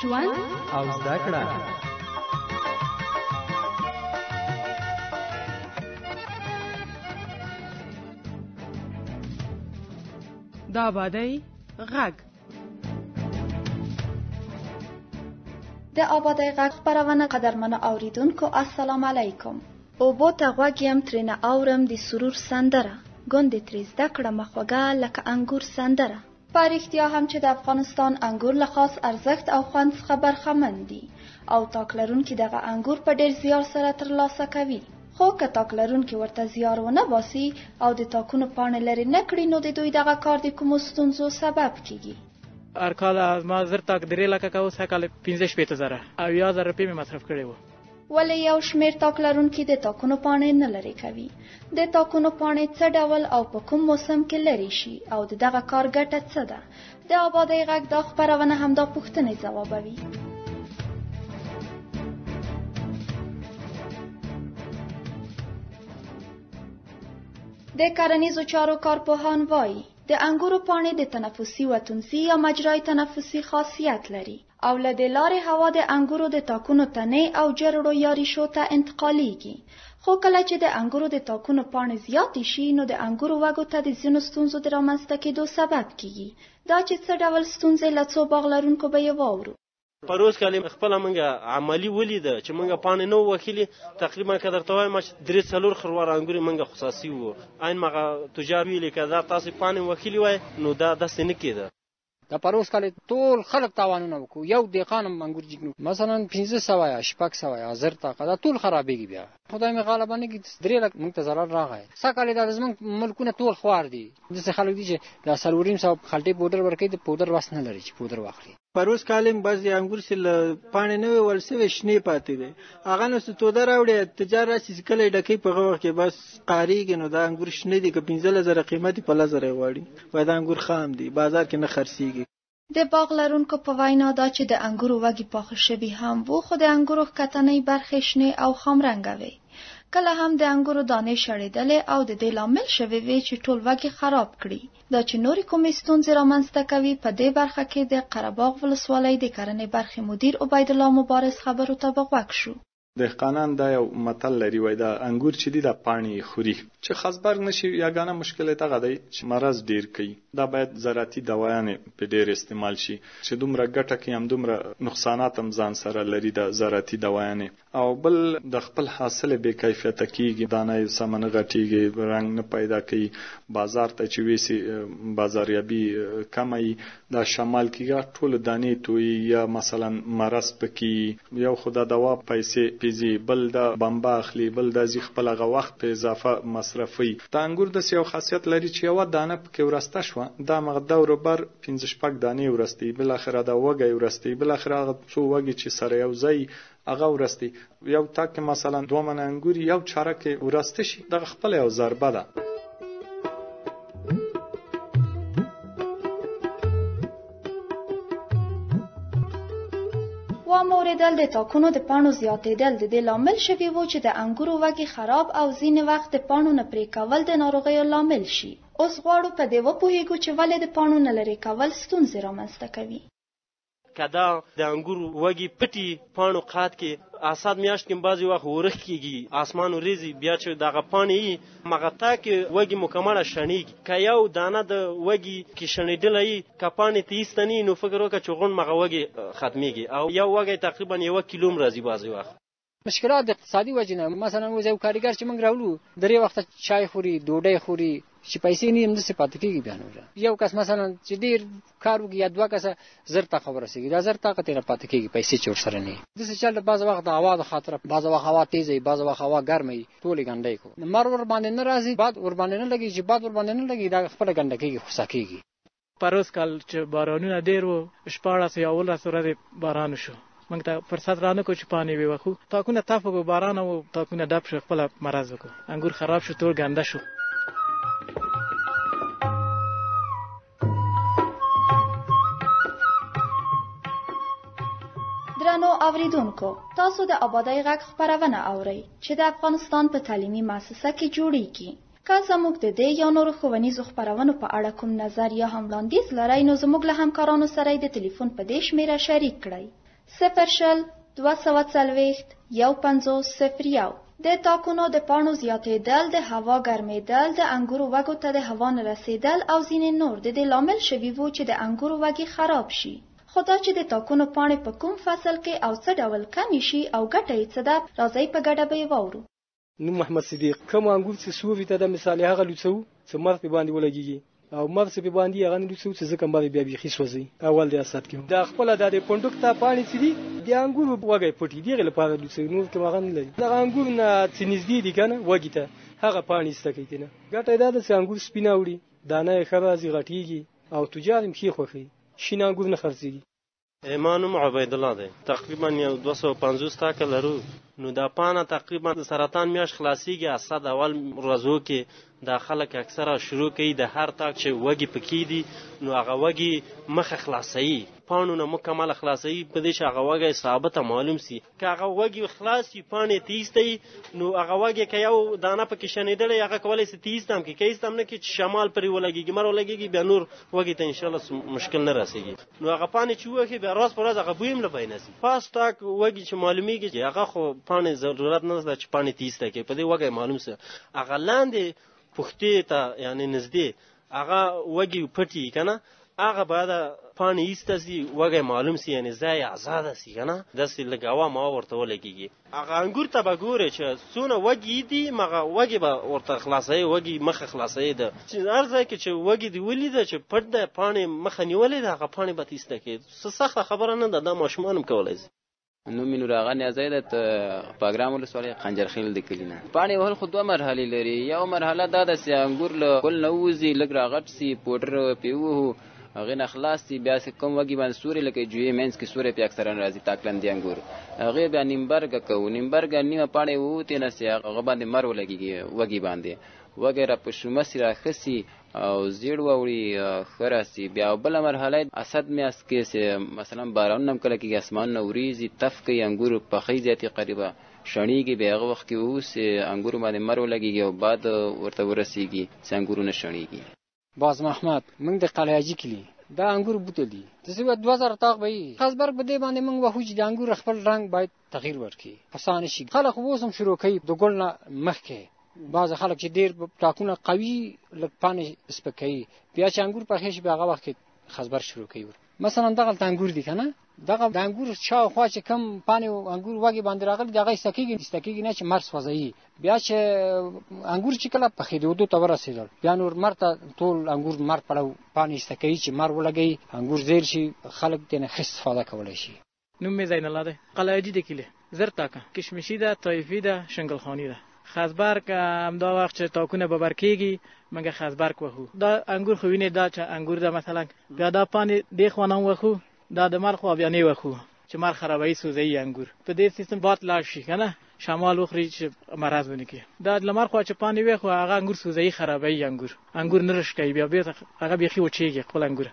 ژوند او زده کړه. د آبادۍ غږ. د آبادۍ غږ خپرونه قدرمنو اوریدونکو السلام علیکم. اوبو ته غوږ یم ترېنه اورم د سرور سندره، ګوندې ترې زده کړمه خوږه لکه انګور سندره. په رښتیا هم چې د افغانستان انګور له خاص ارزښت او خوند څخه برخمن دي او تاک لرونکي دغه انګور په ډېر زیار سره ترلاسه کوي. خو که تاک لرونکي ورته زیار ونه باسي او د تاکونو پاڼې لرې نه کړي نو د دوی دغه کار د کومو ستونزو سبب کیږي. هر کال ما زر تاک 3 لکه که اوس کال 15,000 او 1000 روپۍ مې مصرف کړی وو. ولې یو شمېر تاک لرونکي د تاکونو پاڼې نه لرې کوي؟ د تاکونو پاڼې څه ډول او په کوم موسم کې لرې شي او د دغه کار ګټه څه ده؟ د آبادۍ غږ دا خپرونه همدا پوښتنې ځوابوي. د کرنیزو چارو کارپوهان وایي د انګورو پاڼې د تنفسي وتونسي یا مجرای تنفسي خاصیت لري او له دې لارې هوا د انګورو د تاکونو تنې او جرړو یا ریشو ته انتقالیږي. خو کله چې د انګورو د تاکونو پاڼې زیاتې شي نو د انګورو وږو ته د ځینو ستونزو د رامنځته کېدو سبب کیږي. دا چې څه ډول ستونزې له څو باغ لرونکو به یې واورو. پروس کال خپل منګه عملی ولیده چې منګه پانه نو وکیلی تقریبا کدر توای ما 3-4 خروار انګوري منګه خصاصي وو عین مغه تجار ویل کدا تاسو پانه وکیلی وای نو دا د سن کېده. د پروس کال ټول خلک تاوانونه وکړو. یو دقیقان انګور جګنو مثلا 1500 یا 600 هزار تاقه دا ټول خرابېږي. بیا خدای مې غالبانه کې 3 لک موږ ته zarar راغی. سکهاله د زمون ملکونه ټول خوار دي. د څه خلک دي چې د سلوریم صاحب خلټي پودر ورکې د پودر واس نه لري چې پودر واخلي. پروس کالم بعضی انګور سل پانه نه ولسوي شنه پاتې دي. هغه نو څه توده راوړي تجار راشي کله ډکې په غوږ کې بس قاریږي نو دا انګور شنه دي که 15000 قیمتي په لزر غواړي. وای دا انګور خام دي بازار کې نه خرڅيږي. د باغ لرونکو په وینا دا چې د انګورو وږي پاخه شوي هم وو خو د انګورو ښکتنۍ برخې شنې او خامرنګه وې. کله هم د انګورو دانې شړېدلې او د دې لامل شوی وي چې ټول وږي خراب کړي. دا چې نورې کومې ستونزې رامنځته کوي په دې برخه کې د قرهباغ ولسوالۍ د کرنې برخې مدیر عبیدالله مبارز خبرو ته به غوږ شو. دهقانان دا یو متل لري وای دا انګور چې دی د پانی خوري چې خاصبر نشي یاګانه مشکل ته غدای چې مرز ډیر کوي. دا باید زراعتي دوايانې په ډیر استعمال شي چې دومره ګټه کې هم دومره نقصانات هم ځان سره لري د زراعتي دوايانې. او بل د خپل حاصل به کیفیت کیږي دانه سمنه غټیږي رنگ نه پیدا کوي بازار ته چې وېسي بازاریابي کمای دا شمال کیږي ټول دانې توي یا مثلا مرز پکې یو خدا دوا پیسې پیزي بل دا بمبا اخلي بل د ځخ خپل غ وخت په اضافه مصرفي. دا انګور د یو خاصیت لري چې یو دانه پکې ورسته شو دا مغده وربر 15 دانې ورستي بل اخره دا وګي ورستي بل اخره څو وګي چې سره یو ځای هغه ورستي یو تاک مثلا 2 من انګور یو چارک ورسته شي د خپل یو ضربه ده. موردل د تاکونو د پاڼو زیاتېدل د دې لامل شوی وو چې د انګورو وږي خراب او ځینې وخت د پاڼو نه پرې کول د ناروغیو لامل شي. اوس غواړو په دې وپوهیږو چې ولې د پاڼو نه لرې کول ستونزې رامنځته کوي. کدا د انګور وږي پټي پاڼو قات کې اساد میاشت کې بعضی وخت ورخ کیږي اسمان وريزي بیا چې دغه پانی مغتا کې وږي مکمله شنیږي که یو دانه د وږي کې شنیدلې کپانې تیستنی نو فکر وکړه چې غون مغه وږي ختميږي او یو وږي تقریبا 1 کیلوم راځي بعضی وخت. مشکلات د اقتصادي وجنه مثلا یو کاریګر چې موږ راولو درې وخت چای خوري ډوډۍ خوري چې پیسې نه هم د صفات کېږي بیان وره. یو کس مثلا چې ډیر کار وکړي یا 2 کس زر تا خبره سي دا زر طاقت نه پاتې کېږي پیسې چور سره نه. د څه چل بعض وخت د هوا د خاطر بعض وخت هوا تیزه بعض وخت هوا ګرمه ټولې ګنډې کو مر ور باندې نه راځي بعد ور باندې نه لګي چې بعد ور باندې نه لګي دا خپل ګنډه کېږي خصا کېږي. پروس کال چې بارانونه ډیر وو 14 یا 15 ورځې باران شو موږ ته فرصت رانه کو چې پانی وي وخو تاکونه تاسو باران او تاکونه ډب شو خپل مرز وکړو انګور خراب شو ټول ګنده شو. درنو اوریدونکو تاسو د آبادۍ غږ خپرونه اورئ چې د افغانستان په تعلیمي مؤسسه کې جوړیږي. که زموږ د دې یا نورو ښوونیزو خپرونو په اړه کوم نظر یا هم وړاندیز لرئ نو زموږ له همکارانو سره د ټلیفون په دې شمیره شریک کړئ 0 د تاکونو د پاڼو زیاتېدل، د هوا ګرمېدل، د انګورو وږو ته د هوا نه رسېدل او ځینې نور د دې لامل شوي وو چې د انګورو وږي خراب شي. خو دا چې د تاکونو پاڼې په کوم فصل کې او څه ډول کمې شي او ګټه یې څه ده، راځئ په ګډه به یې واورو. نوم محمد صدیق. کوم انګور چې سوري ته د مثال هغه لوڅو چې مرغ په باندې ولګيږي او مرغ په باندې هغه لوڅو چې ځکه باندې بیا بيخي سوځي. اول د اسات کې دا خپل د پوندک ته پانی چې دي د انګور وګي پټي دی لپاره لوڅو نور کوم هغه نه لري. دا انګور نه چې نږدې دي کنه وګي ته هغه پانی ستکې نه ګټه دا د انګور سپیناوړي دانه خرازي غټيږي او تجار مخې خوخي شین انګور نه خرڅيږي. ایمانم عبید الله دی. تقریبا 250 تاکه لرو. نو دا پانه تقریبا د سرطان میاش خلاصيږي. اسد اول ورځو کې دا خلک اکثره شروع کوي د هر تاک چې وږي پکې دي نو هغه وږي مخه خلاصي پانو نه مکمل خلاصي په دې چې هغه وږي ثابته معلوم سي که هغه وږي خلاصي پانه تیستي نو هغه وږي که یو دانه پکې شنیدل هغه کولای سي تیستم کې کیستم نه کې شمال پرې ولګيږي مر ولګيږي بیا نور وږي ته ان شاء الله مشکل نه راسيږي. نو هغه پانه چې وږي بیا راز پر راز هغه بویم له بیناسي پاس تاک وږي چې معلومیږي هغه خو پانه ضرورت نه ده چې پانه تیسته کې په دې وږي معلوم سي هغه لاندې پختې ته یعنی نږدې هغه وږي پټي کنه هغه بعد پانی ایستاسي وږي معلوم سي یعنی ځای آزاد سي کنه داسې لګاوه ما ورته ولګيږي. هغه انګور ته بګوره چې سونه وږي دي مغه وږي به ورته خلاصي وږي مخه خلاصي ده چې ارزه کې چې وږي دی ولید چې پټ ده پانی مخه نیولې ده هغه پانی به تیسته کې سخته خبره نه ده د ماشومان کولای شي. نو مینو راغنه زیات پروګرام له سوالي خنجرخیل د کلینا پانی وهل خو دوه مرحله لري. یو مرحله دا د انګور له کل نوزي لګ راغټ سي پودر پیوه هغه نه خلاص سي بیا کوم وګي باندې سوري لکه جوی مینس کې سوري په اکثرا راځي تاکلند انګور هغه بیا نیمبرګ کو نیمبرګ نیمه پانی وته نه سي هغه باندې مر ولګي وګي باندې وګره په شومه سي راخسي او زیړ ووري خراسي. بیا بل مرحله اسد میاس کې مثلا باران نم کله کې اسمان نوريزي تفقي انګور په خيزيتي قریبه شنيږي به هغه وخت کې اوس انګور باندې مر ولګيږي او بعد ورته ورسيږي چې انګورونه شنيږي. باز محمد موږ د قلعاجي کلی دا انګور بوته دي تسوی 2000 تاق به خاصبرګ بده باندې موږ وحوج د انګور خپل رنگ باید تغییر ورکړي پسانه شي. خلک ووسم شروع کوي د ګل نه مخکې بعض خلک چې ډیر ټاکونه قوي لپانه سپکای بیا چې انګور په هیڅ به هغه وخت خاصبر شروع کوي. مثلا دغه انګور دي کنه دغه د انګور شاوخوا چې کم پانی انګور وږي باندې راغلي دغه استکیږي نه چې مرز وځي بیا چې انګور چې کله په خېدو ته ورسېدل بیا نور مرته ټول انګور مر پړو پانی استکیږي چې مر ولګي انګور زیر شي خلک دنه خص استفاده کولای شي. نوم می زین الله ده قلعاجي د کلی زرتاکه کشمشی ده طایفی ده شنگل خانی ده خازبرگ هم دا وقت چې تاکونه ببرکیږي مګه خازبرگ وخو دا انګور خو ویني دا چې انګور دا مثلا بیا دا پانی دی خوانم وخو دا د مر خو بیا نه وخو چې مر خرابوي سوزي انګور په دې سیستم بات لاړ شي کنه شمال وخري چې مرز ونه کی دا لمر خو چې پانی وخو هغه انګور سوزي خرابوي انګور نرش کوي بیا هغه بيخي وچیږي خپل انګور.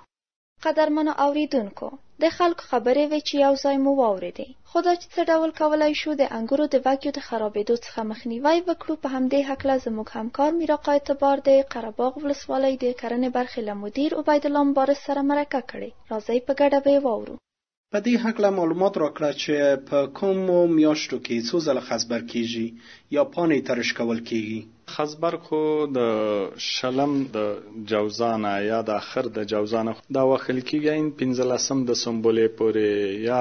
قدرمنو اوریدونکو د خلکو خبرې وی چې یو ځای مو واوریدې خدا چې څه ډول کولای شو د انګورو د وږیو د خرابېدو څخه مخنیوي وکړو په همدې هکله زموږ همکار میراقا اعتبار د قرهباغ ولسوالۍ د کرنې برخې له مدیر عبید الله مبارز سره مرکه کړې. راځئ په ګډه به واورو. په دې هکله معلومات راکړه چې په کومو میاشتو کې څو ځله خزبر کیږي یا پانې ترش کول کیږي. خزبر خو د شلم د جوزانه یا د اخر د جوزانه دا وخل کیږي 15 د سنبله پورې یا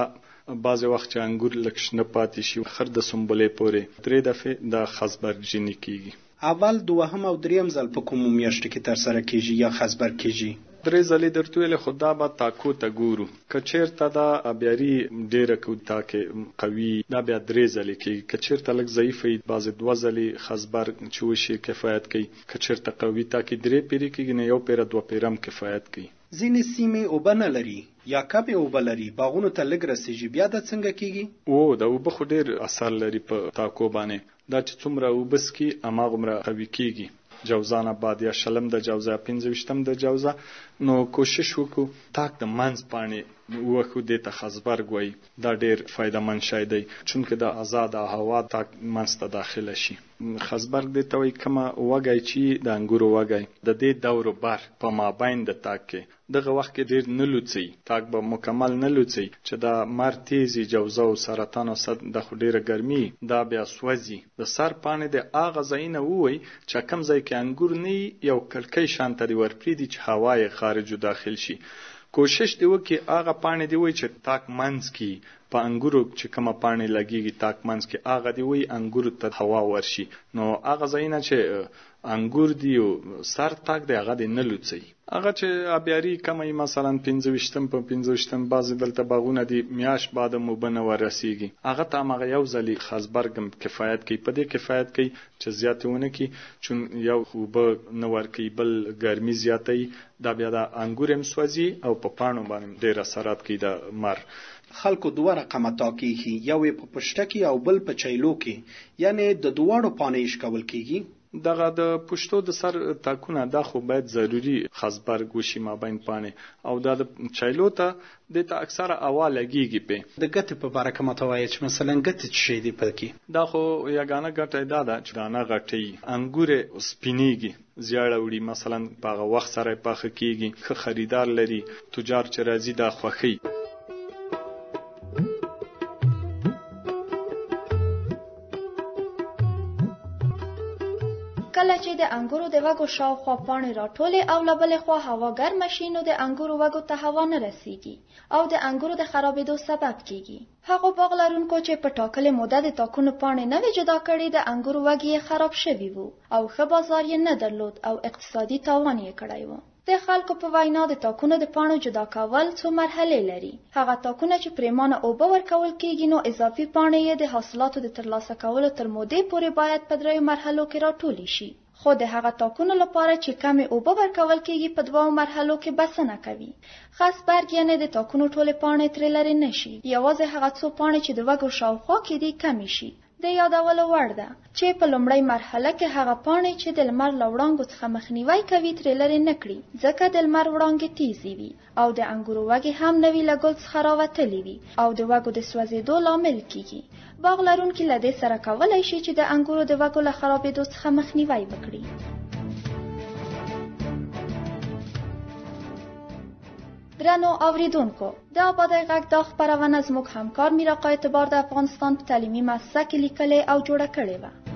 بعض وخت چې انګور لکشنه پاتې شي خر د سنبله پورې درې دفعه د خزبر جنې کیږي. اول دوهم او دریم ځل په کومو میاشتو کې تر سره کیږي یا خزبر کیږي. درې ځلې درته ویل خدا به تاکو ته ګورو کچیرته دا بیاري ډیره کو تاکه قوي دا بیا درې ځلې کې کچیرته لګ ضعیفې بعض دوه ځلې خزبر چوشي کفایت کوي کچیرته قوي تاکه درې پیری کې نه یو پیر دوه پیرم کفایت کوي. ځینې سیمې وبنه لري یا کبه وبلري باغونو ته لګ رسیږي بیا د څنګه کیږي. او دا وب خو ډیر اثر لري په تاکو باندې دا چې څومره وبس کی اماغمره قوي کیږي. جوزانه بعد یا شلم د جوزا 15 د جوزا نو کوشش وکړو تاک د منځ پانی وخو د ته خزبرګ وای دا ډیر فائدمن شی دی چونکه د آزاد هوا تاک منسته داخله شي. خزبرګ د ته وای کما وګای چې د انګورو وګای د دې دور بر په مابین د تاک کې دغه وخت کې ډیر نه لوڅي تاک به مکمل نه لوڅي چې دا مر تیزی جوزه او سرطان او صد د خډیره ګرمي دا بیا سوځي د سر پانه د اغه زینه وای چې کم ځای کې انګور نه یو کلکې شانته دی ورپریدي چې هوای خارج او داخل شي. کوشش دی وکي اغه پانه دی وای چې تاک منځ کې په انګورو چې کومه پانه لګيږي تاک منځ کې اغه دی وای انګور ته هوا ورشي نو اغه زینه چې انګور دی او سر تاک دی هغه د نه لوڅي هغه چې ابياري کمای مثلا 15 په 15 بعض دلته باغونه دي میاش بعد مبنه ورسیږي هغه ته مغه یو ځلی خزبرګم کفایت کوي په دې کفایت کوي چې زیاتونه کوي چون یو خوب نه ور کوي بل ګرمي زیاتي دا بیا د انګورم سوځي او په پانو باندې ډیر اثرات کوي د مر. خلکو دوه رقمه تاکیږي یو په پشته کې او بل په چایلو کې یعنی د دوړو پانیش کول کیږي. دغه د پښتو د سر تاکونه دا خو باید ضروری خزبرګ وشي مابین پانه او دا د چایلو ته د ته اکثره اوا لګیږي په د ګټه په باره کې متوایي چې مثلا ګټه شي دی پکې دا خو یګانه ګټه دا چې دانه غټي انګوره سپینیږي زیاړه وړي مثلا په وخت سره پخه کیږي خو خریدار لري تجار چې راځي دا خوخي. کله چې د انګورو د وګو شاوخوا پاڼې راټولې او له بلې خوا هوا ګرمه شي نو د انګورو وګو ته هوا نه رسیږي او د انګورو د خرابېدو سبب کیږي. هغو باغ لرونکو چې په ټاکلې موده د تاکونو پاڼې نه وې جدا کړې د انګورو وګي یې خراب شوي وو او ښه بازار یې نه درلود او اقتصادي تاوان یې کړی و. د خلکو په وینا د تاکونو د پاڼو جدا کول څو مرحلې لري. هغه تاکونه چې پریمانه اوبه ورکول کیږي نو اضافي پاڼې یې د حاصلاتو د ترلاسه کولو تر مودې پورې باید په 3 مرحلو کې راټولې شي. خو د هغه تاکونو لپاره چې کمې اوبه ورکول کیږي په 2 مرحلو کې بسنه کوي. خزبرګ یعنی د تاکونو ټولې پاڼې ترې لرې نشي یوازې هغه څو پاڼې چې د وګو شاوخوا کې دي کمې شي. د یادولو وړ ده چې په لومړۍ مرحله کې هغه پاڼې چې د لمر له وړانګو څخه مخنیوی کوي ترې لرې نه کړي ځکه د لمر وړانګې تیزې وي او د انګورو وږي هم نوي له ګل څخه راوتلي وي او د وږو د سوځېدو لامل کیږي. باغ لرونکي له دې سره کولی شي چې د انګورو د وږو له خرابېدو څخه مخنیوی وکړي. درنو اوریدونکو د آبادۍ غږ دا خپرونه زموږ همکار میرا قاعتبار د افغانستان په تعلیمي مؤسسه کې لیکلې او جوړه کړې وه.